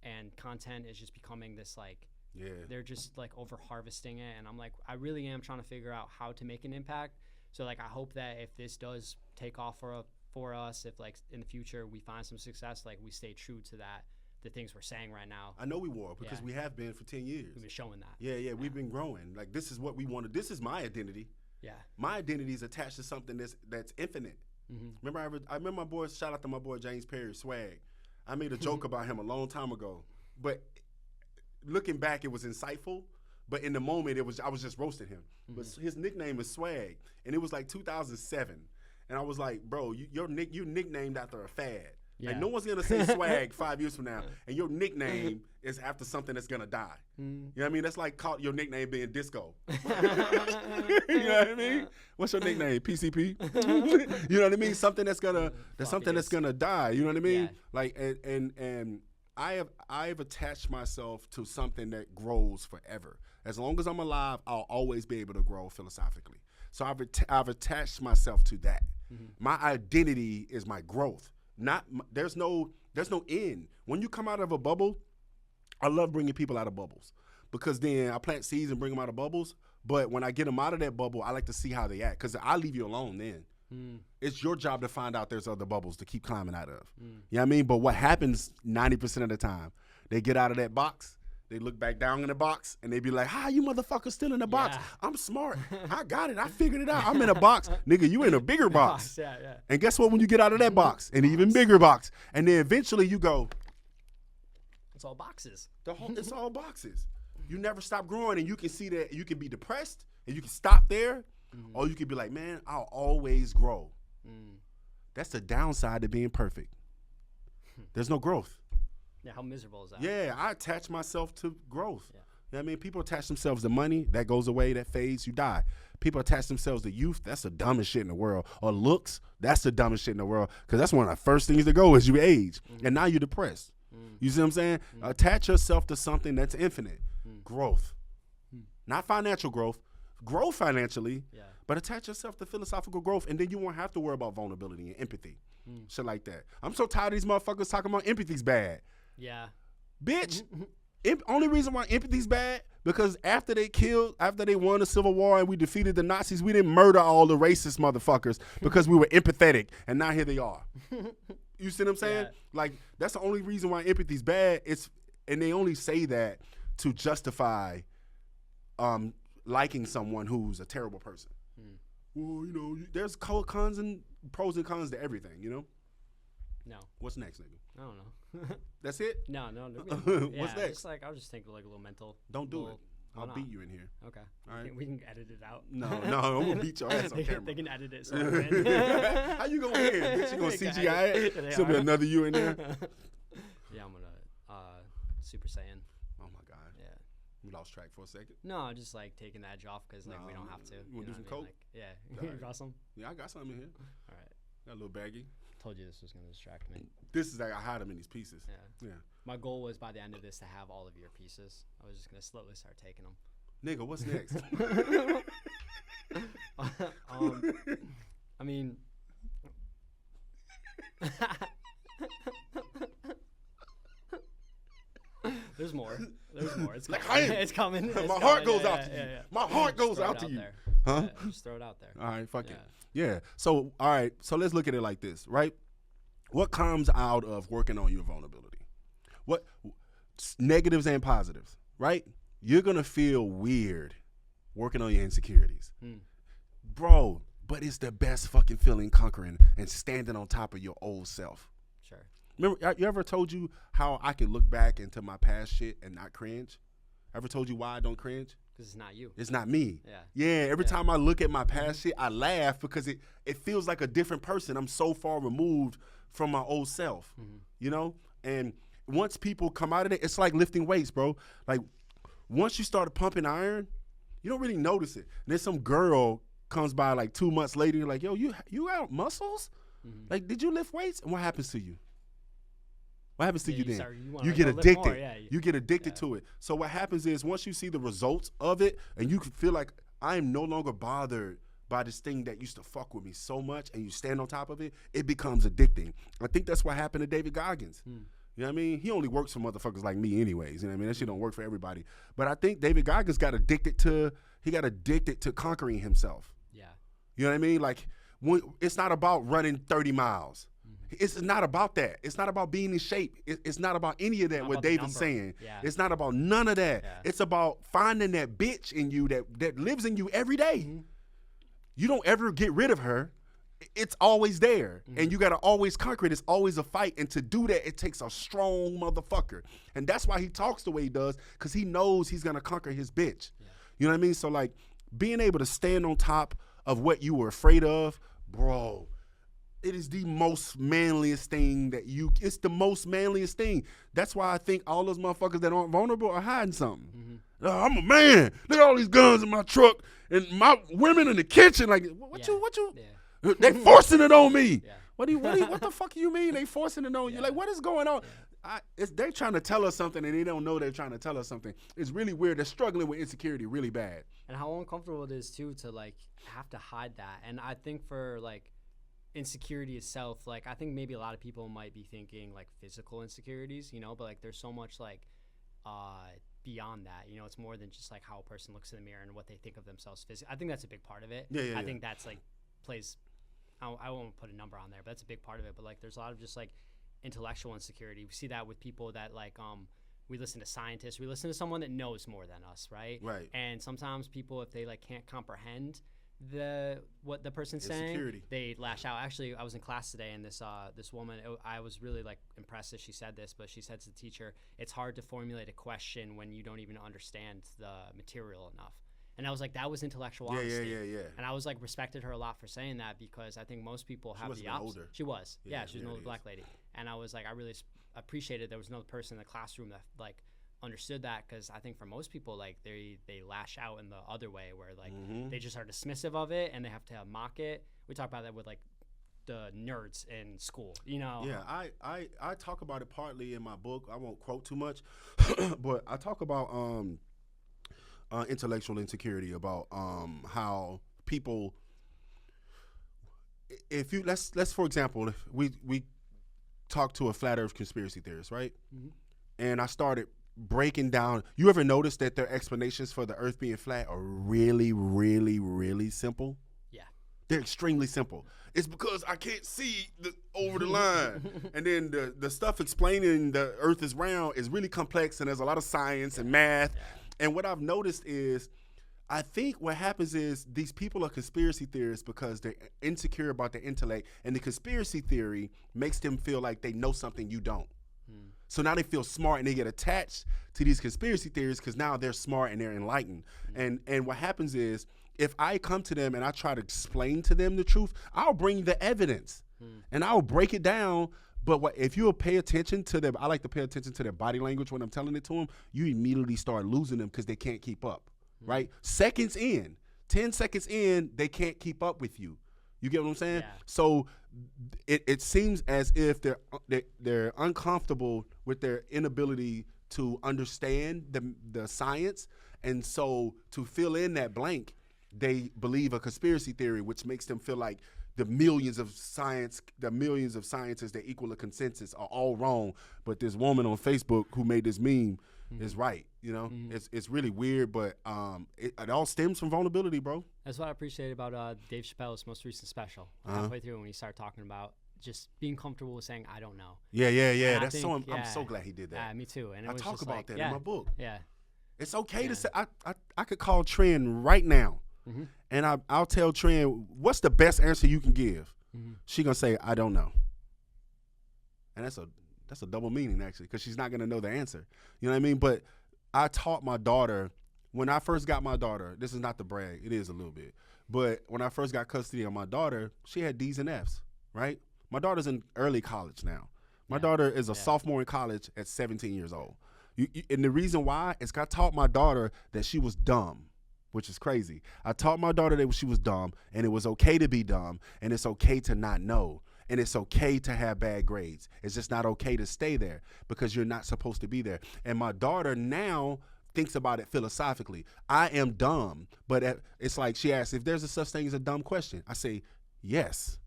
and content is just becoming this like, they're just like over harvesting it, and I'm like, I really am trying to figure out how to make an impact. So like I hope that if this does take off for us, if like in the future we find some success, like we stay true to the things we're saying right now. I know we were because we have been for 10 years. We've been showing that. Yeah, we've been growing. Like, this is what we wanted. This is my identity. Yeah. My identity is attached to something that's infinite. Remember, I remember my boy, shout out to my boy James Perry, Swag. I made a joke about him a long time ago. But looking back, it was insightful. But in the moment, I was just roasting him. But his nickname is Swag. And it was like 2007. And I was like, bro, you're nicknamed after a fad. Yeah. Like, no one's going to say Swag 5 years from now. And your nickname is after something that's going to die. You know what I mean? That's like your nickname being Disco. You know what I mean? What's your nickname? PCP? You know what I mean? Something that's going to die. You know what I mean? Yeah. Like, and I've attached myself to something that grows forever. As long as I'm alive, I'll always be able to grow philosophically. So I've attached myself to that. My identity is my growth. There's no end. When you come out of a bubble, I love bringing people out of bubbles because then I plant seeds and bring them out of bubbles. But when I get them out of that bubble, I like to see how they act because I leave you alone then. It's your job to find out there's other bubbles to keep climbing out of. You know what I mean? But what happens 90% of the time, they get out of that box, they look back down in the box, and they be like, you motherfuckers still in the box? I'm smart. I got it. I figured it out. I'm in a box. Nigga, you in a bigger box. Yeah. And guess what? When you get out of that box, an even bigger box, and then eventually you go, it's all boxes. It's all boxes. You never stop growing, and you can see that you can be depressed, and you can stop there, or you can be like, man, I'll always grow. That's the downside to being perfect. There's no growth. Yeah, how miserable is that? Yeah, I attach myself to growth. Yeah. You know what I mean? People attach themselves to money. That goes away. That fades. You die. People attach themselves to youth. That's the dumbest shit in the world. Or looks. That's the dumbest shit in the world. Because that's one of the first things to go as you age. And now you're depressed. You see what I'm saying? Attach yourself to something that's infinite. Growth. Not financial growth. Grow financially. Yeah. But attach yourself to philosophical growth. And then you won't have to worry about vulnerability and empathy. Shit like that. I'm so tired of these motherfuckers talking about empathy's bad. Yeah. Bitch, only reason why empathy's bad, because after they won the Civil War and we defeated the Nazis, we didn't murder all the racist motherfuckers because we were empathetic, and now here they are. You see what I'm saying? Yeah. Like, that's the only reason why empathy's bad. And they only say that to justify liking someone who's a terrible person. Well, you know, there's pros and cons to everything, you know? No. What's next, nigga? I don't know. That's it? No. What's next? I'll just think of like a little mental. Don't do it. I'll beat you in here. Okay. All right. We can edit it out. No, I'm gonna beat your ass on camera. They can edit it. So how you gonna win? Bitch, you gonna CGI it? There'll be another you in there. Yeah, I'm gonna Super Saiyan. Oh my god. Yeah. We lost track for a second. No, just like taking the edge off because like we don't have to. You wanna do some coke? Like, yeah. You got some? Yeah, I got some in here. All right. Got a little baggie. Told you this was gonna distract me. This is like I hide them in these pieces. Yeah. My goal was by the end of this to have all of your pieces. I was just gonna slowly start taking them. Nigga, what's next? I mean, there's more. It's coming. It's coming. My heart goes out to you. My heart goes out to you. Huh? Just throw it out there. All right, fuck it. Yeah. So, all right. So let's look at it like this, right? What comes out of working on your vulnerability? What negatives and positives, right? You're going to feel weird working on your insecurities. Bro, but it's the best fucking feeling conquering and standing on top of your old self. Sure. Remember, you ever told you how I can look back into my past shit and not cringe? Ever told you why I don't cringe? Because it's not you. It's not me. Yeah. Yeah, every time I look at my past shit, I laugh because it feels like a different person. I'm so far removed from my old self, you know? And once people come out of it, it's like lifting weights, bro. Like, once you start pumping iron, you don't really notice it. And then some girl comes by like 2 months later, you're like, yo, you got muscles? Like, did you lift weights? And what happens to you? What happens to you then? You get addicted. You get addicted to it. So what happens is once you see the results of it and you can feel like I am no longer bothered by this thing that used to fuck with me so much and you stand on top of it, it becomes addicting. I think that's what happened to David Goggins. You know what I mean? He only works for motherfuckers like me anyways. You know what I mean? That shit don't work for everybody. But I think David Goggins got addicted to conquering himself. Yeah. You know what I mean? Like, it's not about running 30 miles. It's not about that. It's not about being in shape. It's not about any of that, Not what about the David's number. saying. Yeah. It's not about none of that. Yeah. It's about finding that bitch in you that lives in you every day. Mm-hmm. You don't ever get rid of her. It's always there. Mm-hmm. And you got to always conquer it. It's always a fight. And to do that, it takes a strong motherfucker. And that's why he talks the way he does, because he knows he's going to conquer his bitch. Yeah. You know what I mean? So, like, being able to stand on top of what you were afraid of, bro, it is the most manliest thing it's the most manliest thing. That's why I think all those motherfuckers that aren't vulnerable are hiding something. Mm-hmm. Oh, I'm a man. Look at all these guns in my truck and my women in the kitchen. Like, what you? Yeah. They forcing it on me. Yeah. What the fuck do you mean they forcing it on you? Like, what is going on? Yeah. They're trying to tell us something and they don't know they're trying to tell us something. It's really weird. They're struggling with insecurity really bad. And how uncomfortable it is too to like have to hide that. And I think for like insecurity itself, like I think maybe a lot of people might be thinking like physical insecurities, you know, but like there's so much like beyond that, you know. It's more than just like how a person looks in the mirror and what they think of themselves physically. I think that's a big part of it. I think that's like plays, I won't put a number on there, but that's a big part of it. But like there's a lot of just like intellectual insecurity. We see that with people that like we listen to scientists, we listen to someone that knows more than us, right? And sometimes people, if they like can't comprehend what the person's saying, they lash out. Actually, I was in class today, and this woman, I was really like impressed that she said this, but she said to the teacher, it's hard to formulate a question when you don't even understand the material enough. And I was like, that was intellectual honesty. Yeah. And I was like, respected her a lot for saying that, because I think most people have the opposite. She was. Yeah, she was an older black lady. And I was like, I really appreciated there was another person in the classroom that like understood that, because I think for most people, like they lash out in the other way, where like they just are dismissive of it and they have to mock it. We talk about that with like the nerds in school, you know. Yeah, I talk about it partly in my book. I won't quote too much, but I talk about intellectual insecurity, about how people, if you let's for example, if we talk to a flat earth conspiracy theorist, right? And I started breaking down. You ever notice that their explanations for the earth being flat are really, really, really simple? Yeah. They're extremely simple. It's because I can't see over the line. And then the stuff explaining the earth is round is really complex, and there's a lot of science and math. And what I've noticed is, I think what happens is these people are conspiracy theorists because they're insecure about their intellect, and the conspiracy theory makes them feel like they know something you don't. So now they feel smart and they get attached to these conspiracy theories because now they're smart and they're enlightened. And what happens is, if I come to them and I try to explain to them the truth, I'll bring the evidence and I'll break it down. But if you'll pay attention to them, I like to pay attention to their body language when I'm telling it to them, you immediately start losing them because they can't keep up, right? 10 seconds in, they can't keep up with you. You get what I'm saying? Yeah. So it seems as if they're uncomfortable with their inability to understand the science, and so to fill in that blank, they believe a conspiracy theory, which makes them feel like the millions of scientists that equal a consensus are all wrong. But this woman on Facebook who made this meme is right. You know, it's really weird, but it all stems from vulnerability, bro. That's what I appreciate about Dave Chappelle's most recent special. Halfway through, when he started talking about just being comfortable with saying, I don't know. Yeah. I'm so glad he did that. Yeah, me too. And I talk about that in my book. Yeah. It's okay to say, I could call Trend right now, and I'll tell Trend, what's the best answer you can give? She gonna say, I don't know. And that's a double meaning, actually, because she's not gonna know the answer. You know what I mean? But I taught my daughter, when I first got my daughter, this is not to brag, it is a little bit, but when I first got custody of my daughter, she had D's and F's, right? My daughter's in early college now. My daughter is a sophomore in college at 17 years old. And the reason why is 'cause I taught my daughter that she was dumb, which is crazy. I taught my daughter that she was dumb, and it was okay to be dumb, and it's okay to not know, and it's okay to have bad grades. It's just not okay to stay there because you're not supposed to be there. And my daughter now thinks about it philosophically. I am dumb, but it's like she asks, if there's a such thing as a dumb question, I say, yes.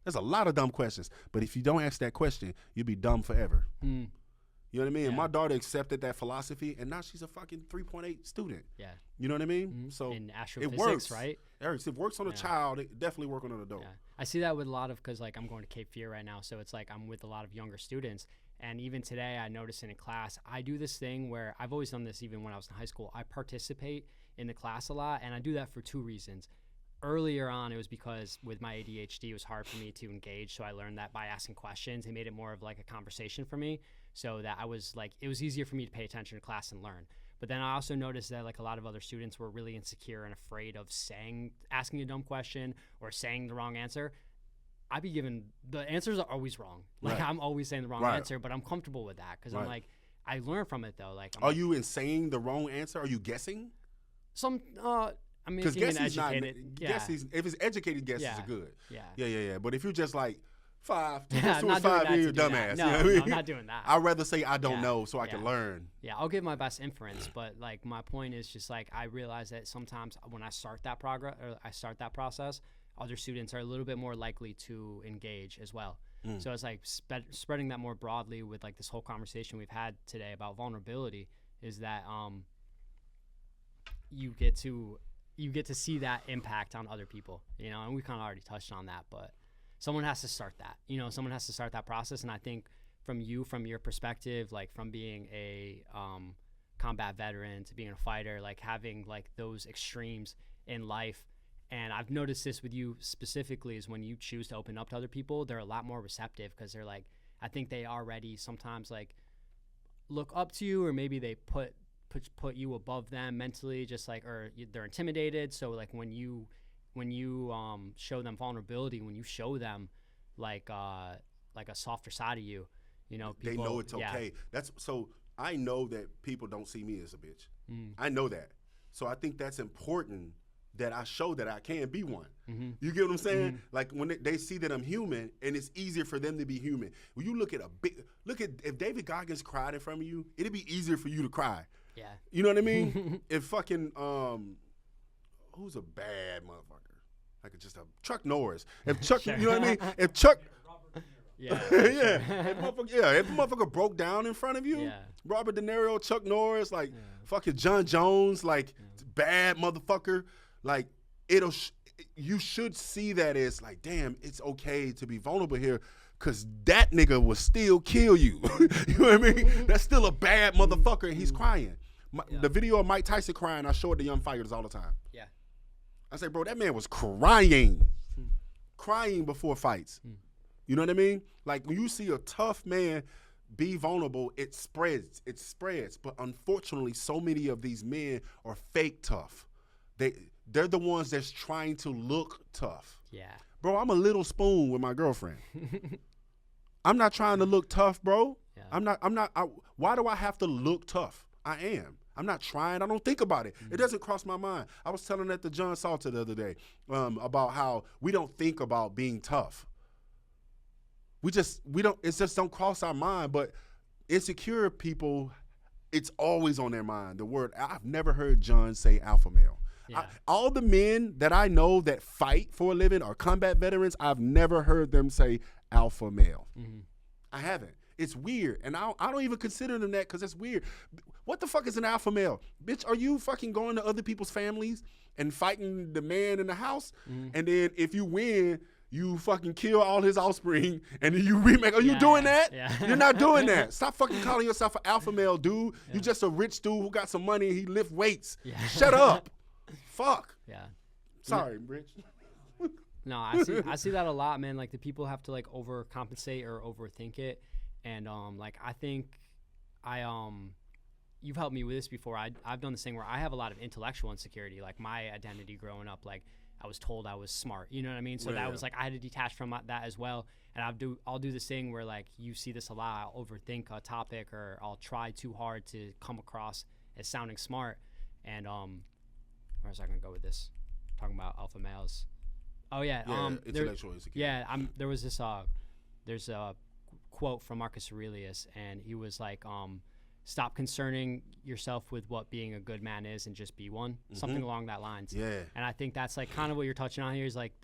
There's a lot of dumb questions, but if you don't ask that question, you'll be dumb forever. You know what I mean? And my daughter accepted that philosophy, and now she's a fucking 3.8 student. Yeah. You know what I mean? Mm-hmm. So in it works, right? It works on a child. It definitely works on an adult. Yeah. I see that with a lot of, because like I'm going to Cape Fear right now, so it's like I'm with a lot of younger students. And even today, I noticed in a class, I do this thing where I've always done this even when I was in high school. I participate in the class a lot, and I do that for two reasons. Earlier on, it was because with my ADHD, it was hard for me to engage, so I learned that by asking questions. It made it more of like a conversation for me, so that I was like, it was easier for me to pay attention to class and learn. But then I also noticed that like a lot of other students were really insecure and afraid of asking a dumb question or saying the wrong answer. I'd be given, the answers are always wrong. Like I'm always saying the wrong answer, but I'm comfortable with that because I'm like, I learn from it though. Like, are you in saying the wrong answer? Are you guessing? I mean, if you're educated, if it's educated guesses are good. Yeah. But if you're just like 5, yeah, 2 5 you're a dumbass. No, you know what I mean? I'm not doing that. I'd rather say I don't know so I can learn. Yeah, I'll give my best inference, but like my point is just like I realize that sometimes when I start that process, other students are a little bit more likely to engage as well. So it's like spreading that more broadly with like this whole conversation we've had today about vulnerability is that you get to see that impact on other people, you know, and we kind of already touched on that, but someone has to start that, you know, someone has to start that process. And I think from your perspective, like from being a combat veteran to being a fighter, like having like those extremes in life, and I've noticed this with you specifically, is when you choose to open up to other people, they're a lot more receptive because they're like, I think they already sometimes like look up to you, or maybe they put you above them mentally, just like, or they're intimidated. So like when you show them vulnerability, when you show them like a softer side of you, you know, people, they know it's okay. That's so I know that people don't see me as a bitch. I know that. So I think that's important that I show that I can be one. You get what I'm saying? Like when they see that I'm human, and it's easier for them to be human. When you look at if David Goggins cried in front of you, it'd be easier for you to cry. Yeah. You know what I mean? If fucking who's a bad motherfucker? Like just a Chuck Norris. If Chuck, you know what I mean? If Chuck, if motherfucker broke down in front of you, Robert De Niro, Chuck Norris, like fucking John Jones, like bad motherfucker, like you should see that as like, damn, it's okay to be vulnerable here. Cause that nigga will still kill you. You know what I mean? That's still a bad motherfucker, and he's crying. The video of Mike Tyson crying, I show it to young fighters all the time. Yeah. I say, bro, that man was crying before fights. You know what I mean? Like when you see a tough man be vulnerable, it spreads. But unfortunately, so many of these men are fake tough. They're the ones that's trying to look tough. Yeah. Bro, I'm a little spoon with my girlfriend. I'm not trying to look tough, bro. Yeah. Why do I have to look tough? I am. I'm not trying. I don't think about it. It doesn't cross my mind. I was telling that to John Salter the other day about how we don't think about being tough. It just don't cross our mind. But insecure people, it's always on their mind. The word, I've never heard John say alpha male. Yeah. All the men that I know that fight for a living are combat veterans. I've never heard them say alpha male. I haven't. It's weird. And I don't even consider them that because it's weird. What the fuck is an alpha male? Bitch, are you fucking going to other people's families and fighting the man in the house? And then if you win, you fucking kill all his offspring and then you remake. Are you doing that? Yeah. You're not doing that. Stop fucking calling yourself an alpha male, dude. Yeah. You just a rich dude who got some money and he lift weights. Yeah. Shut up. Fuck. Yeah. Sorry, Rich. No, I see that a lot, man. Like the people have to like overcompensate or overthink it. And like I think you've helped me with this before. I've done this thing where I have a lot of intellectual insecurity. Like my identity growing up, like I was told I was smart. You know what I mean? So that was like I had to detach from that as well. And I'll do this thing where like you see this a lot. I'll overthink a topic or I'll try too hard to come across as sounding smart. And where was I gonna go with this? Talking about alpha males. Oh yeah. Intellectual insecurity. Yeah. There was this. There's a quote from Marcus Aurelius, and he was like, stop concerning yourself with what being a good man is and just be one. Something along that lines. Yeah. And I think that's like kind of what you're touching on here is like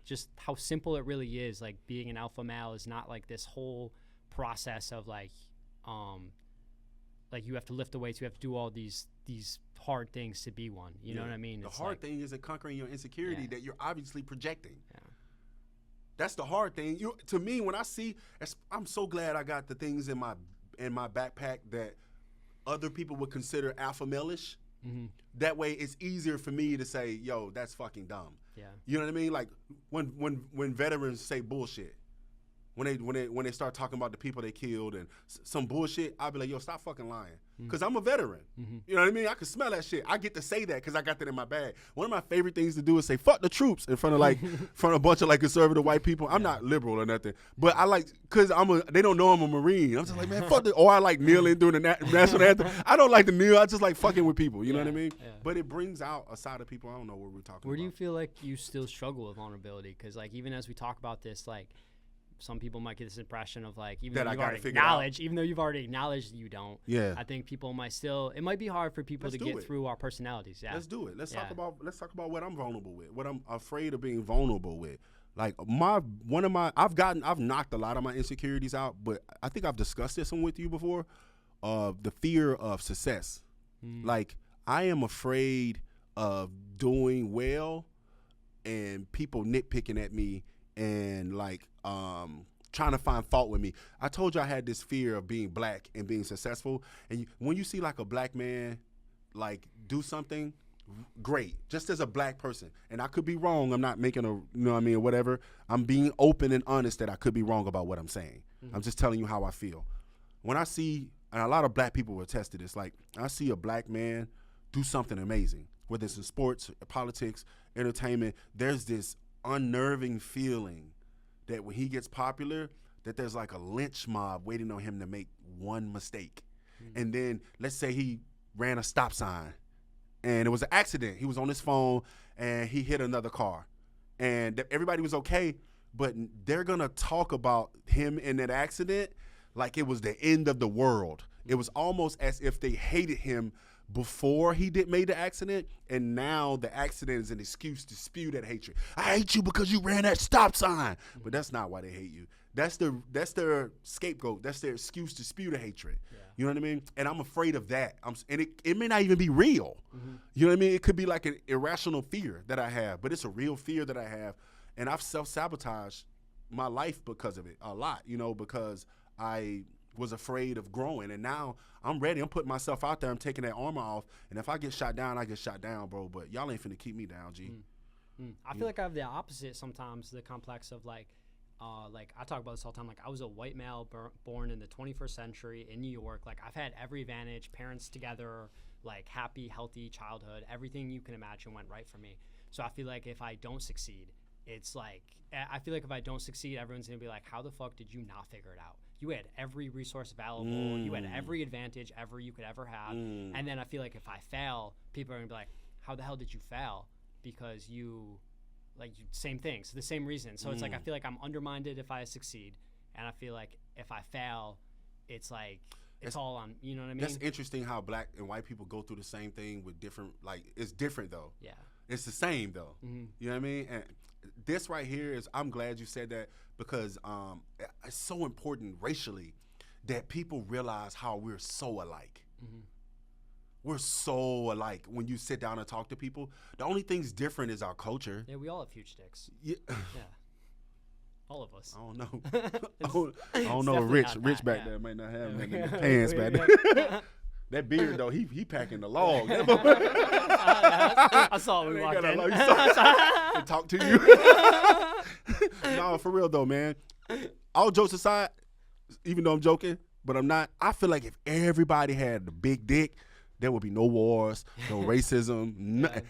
just how simple it really is. Like being an alpha male is not like this whole process of like like you have to lift the weights, you have to do all these hard things to be one. You know what I mean? The it's hard like, thing isn't conquering your insecurity that you're obviously projecting. Yeah. That's the hard thing. To me, when I see, I'm so glad I got the things in my backpack that other people would consider alpha male-ish. Mm-hmm. That way, it's easier for me to say, "Yo, that's fucking dumb." Yeah. You know what I mean? Like when veterans say bullshit, when they start talking about the people they killed and some bullshit, I'll be like, "Yo, stop fucking lying," because I'm a veteran. Mm-hmm. You know what I mean? I can smell that shit. I get to say that because I got that in my bag. One of my favorite things to do is say "fuck the troops" in front of a bunch of like conservative white people. I'm not liberal or nothing, but I like because they don't know I'm a Marine. I'm just like, man, fuck the. Or I like kneeling during the national anthem. I don't like to kneel. I just like fucking with people. You know what I mean? Yeah. But it brings out a side of people. I don't know what we're talking about. Where do you feel like you still struggle with vulnerability? Because like even as we talk about this, like some people might get this impression of like even though you've already acknowledged you don't. Yeah. I think people might still. It might be hard for people to get through our personalities. Yeah. Let's do it. Let's talk about what I'm vulnerable with. What I'm afraid of being vulnerable with. Like I've knocked a lot of my insecurities out, but I think I've discussed this one with you before. The fear of success. Like I am afraid of doing well and people nitpicking at me and like trying to find fault with me. I told you I had this fear of being black and being successful. And when you see like a black man like do something great, just as a black person, and I could be wrong. I'm not making or whatever. I'm being open and honest that I could be wrong about what I'm saying. I'm just telling you how I feel. When I see, and a lot of black people will attest to this, like I see a black man do something amazing, whether it's in sports, politics, entertainment, there's this unnerving feeling that when he gets popular, that there's like a lynch mob waiting on him to make one mistake. And then let's say he ran a stop sign and it was an accident. He was on his phone and he hit another car and everybody was okay, but they're gonna talk about him in that accident like it was the end of the world. It was almost as if they hated him before he made the accident, and now the accident is an excuse to spew that hatred. I hate you because you ran that stop sign. But that's not why they hate you. That's their scapegoat. That's their excuse to spew the hatred. Yeah. You know what I mean? And I'm afraid of that. And it may not even be real. You know what I mean? It could be like an irrational fear that I have, but it's a real fear that I have. And I've self-sabotaged my life because of it a lot, because I was afraid of growing, and now I'm ready. I'm putting myself out there. I'm taking that armor off, and if I get shot down, I get shot down, bro. But y'all ain't finna keep me down, G. I feel like I have the opposite sometimes. The complex of like I talk about this all the time. Like I was a white male born in the 21st century in New York. Like I've had every advantage, parents together, like happy, healthy childhood. Everything you can imagine went right for me. So I feel like if I don't succeed, it's like everyone's gonna be like, how the fuck did you not figure it out? You had every resource available. You had every advantage you could ever have. And then I feel like if I fail, people are going to be like, how the hell did you fail? Because same things, the same reason. So it's like I feel like I'm undermined if I succeed. And I feel like if I fail, it's like it's all on, you know what I mean? That's interesting how black and white people go through the same thing with different, like it's different though. Yeah. It's the same though. You know what I mean? And this right here is, I'm glad you said that because it's so important racially that people realize how we're so alike. We're so alike when you sit down and talk to people. The only thing's different is our culture. Yeah, we all have huge dicks. Yeah. All of us. I don't know. I don't know. Rich back there might not have nothing in his pants back there. That beard though, he packing the log. I saw him walk in. And talk to you. No, for real though, man. All jokes aside, even though I'm joking, but I'm not. I feel like if everybody had the big dick, there would be no wars, no racism. Nothing.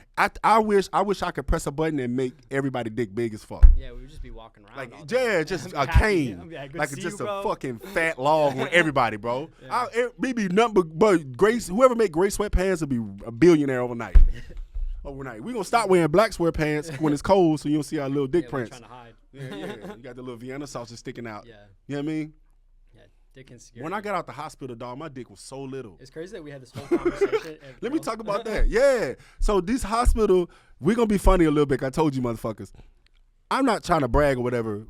I wish I could press a button and make everybody dick big as fuck. Yeah, we would just be walking around. Like, yeah, just a cane. Like just a fucking fat log on everybody, bro. Yeah. Maybe nothing but Grace, whoever make gray sweatpants will be a billionaire overnight. We gonna stop wearing black sweatpants when it's cold so you don't see our little dick prints. Trying to hide. Yeah. You got the little Vienna sausage sticking out. Yeah. You know what I mean? Dick insecurity. When I got out the hospital, dog, my dick was so little. It's crazy that we had this whole conversation. Let me talk about that. Yeah. So this hospital, we're going to be funny a little bit. I told you motherfuckers. I'm not trying to brag or whatever.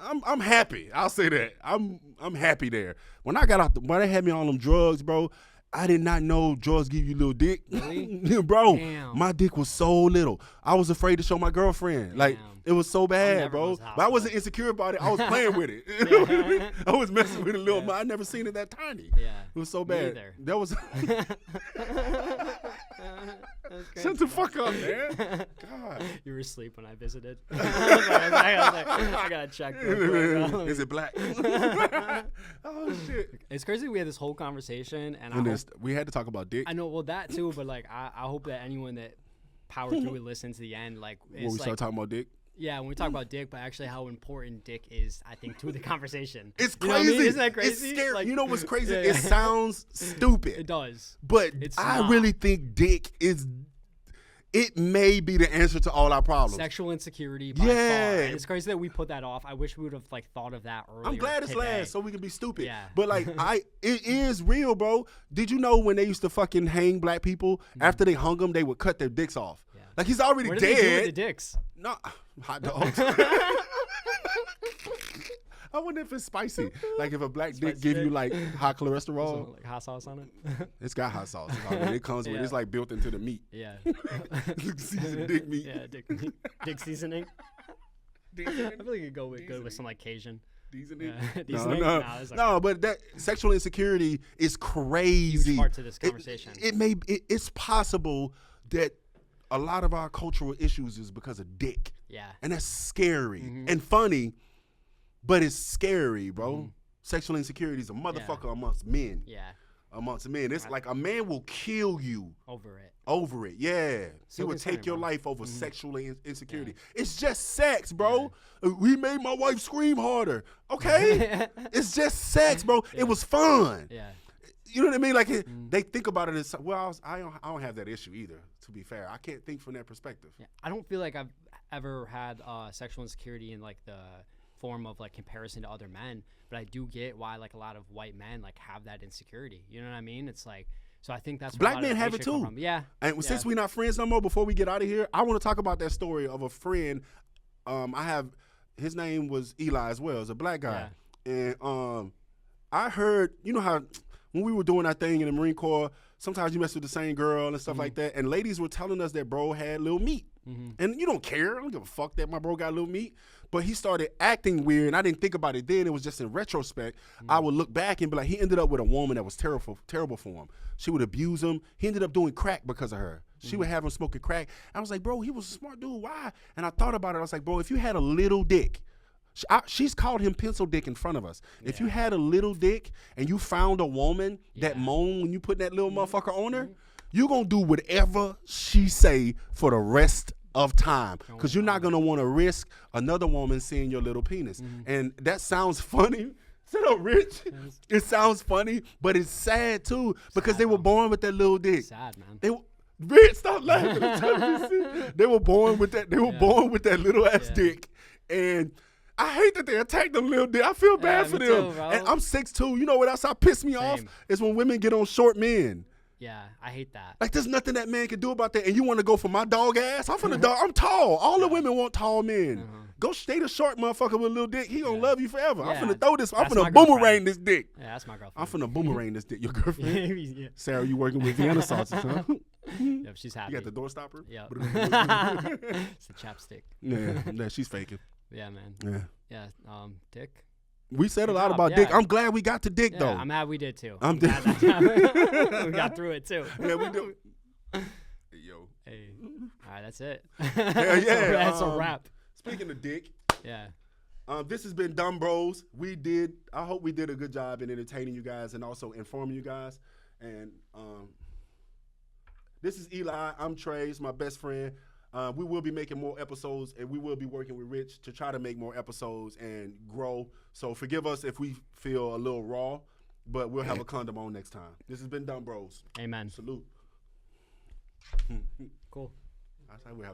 I'm happy. I'll say that. I'm happy there. When I got out, when they had me on them drugs, bro, I did not know drugs give you little dick. Really? Bro, Damn. my dick was so little. I was afraid to show my girlfriend. Damn. Like, it was so bad, never bro. goes to But I hospital. wasn't insecure about it. I was playing with it. You know what I mean? I was messing with it a little. Yeah. I never seen it that tiny. Yeah. It was so Me bad. either. That was. Shut the fuck up, man. God. You were asleep when I visited. I was like, I gotta check. real quick. Is it black? Oh shit. It's crazy we had this whole conversation, and We had to talk about dick. I know, well, that too, but like, I hope that anyone that powered through and listened to the end, like, When we it's start like, talking about dick. yeah, when we talk about dick, but actually how important dick is, I think, to the conversation. It's You know what I crazy. mean? Isn't that crazy? It's scary. Like, you know what's crazy? yeah, It yeah. sounds stupid. It does. But It's I not. really think dick is. It may be the answer to all our problems. Sexual insecurity by Yeah. far. And it's crazy that we put that off. I wish we would have like thought of that earlier. I'm glad it's today. last so we can be stupid. Yeah. But like it is real, bro. Did you know when they used to fucking hang black people, after they hung them, they would cut their dicks off? Yeah. Like he's already What dead. did they do with the dicks? No, hot dogs. I wonder if it's spicy. Like if a black dick Spicy give you dick? like high cholesterol, So, like hot sauce on it? it's got hot sauce. It comes with. Yeah. It's like built into the meat. Yeah. Seasoned dick meat. Yeah, dick seasoning. I feel like it could go good with some like Cajun. Seasoning? Yeah. No, Seasoning? no, Nah, it's like- no. But that sexual insecurity is crazy. Huge part to this conversation. It's possible that a lot of our cultural issues is because of dick, Yeah. and that's scary Mm-hmm. and funny, but it's scary, bro. Sexual insecurity is a motherfucker amongst men. Yeah. Amongst men, it's like a man will kill you Over it. over it. Yeah, So he would concerning, take your bro. life over sexual insecurity. It's just sex, bro. We made my wife scream harder. Okay, it's just sex, bro. It was fun. Yeah. You know what I mean? Like they think about it as well. I don't have that issue either. To be fair, I can't think from that perspective. Yeah. I don't feel like I've ever had sexual insecurity in like the form of like comparison to other men, but I do get why like a lot of white men like have that insecurity. You know what I mean? It's like, so I think that's where Black a lot of men the have hate it should come too. from. Yeah. And since we're not friends no more, before we get out of here, I want to talk about that story of a friend. I have his name was Eli as well. It's a black guy, and I heard, you know how when we were doing our thing in the Marine Corps, sometimes you mess with the same girl and stuff like that, and ladies were telling us that bro had little meat. And you don't care. I don't give a fuck that my bro got little meat. But he started acting weird, and I didn't think about it then. It was just in retrospect. I would look back and be like, he ended up with a woman that was terrible for him. She would abuse him. He ended up doing crack because of her. She would have him smoking crack. I was like, bro, he was a smart dude. Why? And I thought about it. I was like, bro, if you had a little dick, she's called him pencil dick in front of us. If you had a little dick and you found a woman that moaned when you put that little motherfucker on her, you're going to do whatever she say for the rest of time, because you're not going to want to risk another woman seeing your little penis. And that sounds funny. Shut up, Rich. It sounds funny, but it's sad too, because they were born with that little dick. Sad, man. Rich, stop laughing. They were born with that. They were born with that little ass dick, and I hate that they attack them little dick. I feel bad for me them. too, bro. And I'm 6'2". You know what else piss me off Same. is when women get on short men. Yeah, I hate that. Like there's nothing that man can do about that. And you want to go for my dog ass? I'm from the dog. I'm tall. All the women want tall men. Go date a short motherfucker with a little dick. He gonna love you forever. I'm Yeah. finna throw this. I'm That's finna my boomerang girlfriend. this dick. Yeah, that's my girlfriend. I'm finna boomerang this dick. Your girlfriend? Yeah. Sarah, you working with Vienna sausage, huh? Yep, she's happy. You got the door stopper? Yeah. Yeah. It's a chapstick. Yeah, she's faking. Yeah, man. Yeah. Yeah. Dick. We said a Good lot job, about yeah. dick. I'm glad we got to dick Yeah, though. I'm happy we did too. I'm glad that we got through it too. Yeah, we do. Hey, yo. Hey. All right, that's it. Hell yeah. That's a wrap. Speaking of dick, Yeah. this has been Dumm Bros. I hope we did a good job in entertaining you guys and also informing you guys. And this is Eli. I'm Trey. He's my best friend. We will be making more episodes, and we will be working with Rich to try to make more episodes and grow. So forgive us if we feel a little raw, but we'll have a condom on next time. This has been Dumm Bros. Amen. Salute. Cool. That's how we have